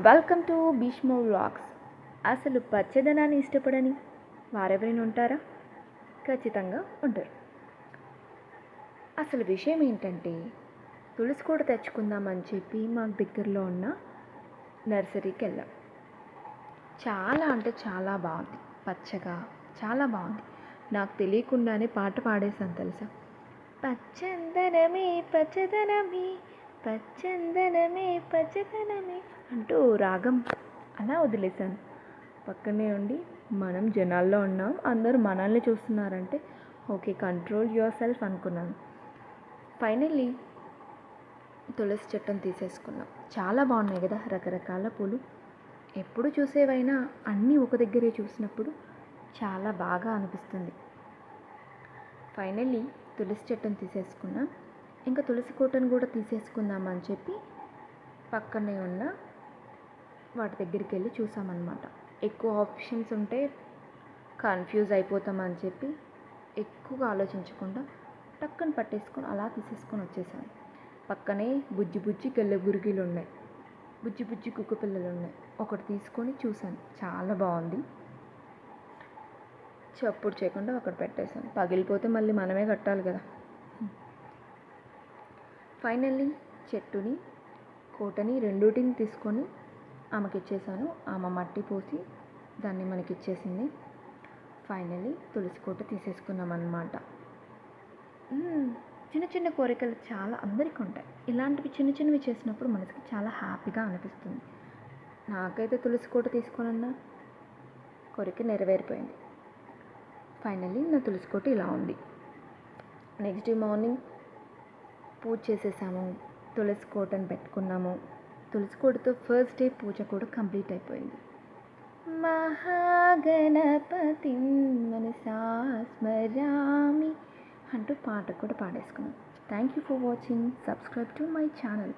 Welcome to Bhishma vlogs. అసలు పచ్చదనాన్ని ఇష్టపడని వారెవరైనా ఉంటారా? ఖచ్చితంగా ఉంటారు. అసలు విషయం ఏంటంటే, తులసి కోట తెచ్చుకుందామని చెప్పి మాకు దగ్గరలో ఉన్న నర్సరీకి వెళ్ళాం. చాలా అంటే చాలా బాగుంది, పచ్చగా చాలా బాగుంది. నాకు తెలియకుండానే పాట పాడేశాను తెలుసా. పచ్చందనమే పచ్చదనమే పచ్చందనమే పచ్చదనమే అంటూ రాగం అలా వదిలేశాను. పక్కనే ఉండి మనం జనాల్లో ఉన్నాం, అందరూ మనల్ని చూస్తున్నారంటే ఓకే, కంట్రోల్ యువర్ సెల్ఫ్ అనుకున్నాను. ఫైనల్లీ తులసి చెట్టును తీసేసుకున్నాం. చాలా బాగున్నాయి కదా రకరకాల పూలు. ఎప్పుడు చూసేవైనా అన్నీ ఒక దగ్గరే చూసినప్పుడు చాలా బాగా అనిపిస్తుంది. ఫైనల్లీ తులసి చెట్టును తీసేసుకున్నాం. ఇంకా తులసి కోటను కూడా తీసేసుకుందామని చెప్పి పక్కనే ఉన్న వాటి దగ్గరికి వెళ్ళి చూసామన్నమాట. ఎక్కువ ఆప్షన్స్ ఉంటే కన్ఫ్యూజ్ అయిపోతామని చెప్పి ఎక్కువగా ఆలోచించకుండా టక్కన పట్టేసుకొని అలా తీసేసుకొని వచ్చేసాను. పక్కనే బుజ్జి బుజ్జి గెల్లగురిగిలు ఉన్నాయి, బుజ్జి బుజ్జి కుక్క పిల్లలు ఉన్నాయి. ఒకటి తీసుకొని చూశాను, చాలా బాగుంది. చప్పుడు చేయకుండా అక్కడ పెట్టేశాను. పగిలిపోతే మళ్ళీ మనమే కట్టాలి కదా. ఫైనల్లీ చెట్టుని కోటని రెండుటిని తీసుకొని ఆమెకి ఇచ్చేసాను. ఆమె మట్టి పోసి దాన్ని మనకి ఇచ్చేసింది. ఫైనల్లీ తులసి కోట తీసేసుకున్నాం అన్నమాట. చిన్న చిన్న కోరికలు చాలా అందరికీ ఉంటాయి. ఇలాంటివి చిన్న చిన్నవి చేసినప్పుడు మనసుకి చాలా హ్యాపీగా అనిపిస్తుంది. నాకైతే తులసి కోట తీసుకోవాలన్న కోరిక నెరవేరిపోయింది. ఫైనల్లీ నా తులసి కోట ఇలా ఉంది. నెక్స్ట్ డే మార్నింగ్ పూజ చేసేసాము, తులసి కోటను పెట్టుకున్నాము. తులసి కోటతో ఫస్ట్ డే పూజ కూడా కంప్లీట్ అయిపోయింది. మహాగణపతి మనసా స్మరామి అంటూ పాట కూడా పాడేసుకున్నాం. Thank you for watching. Subscribe to my channel.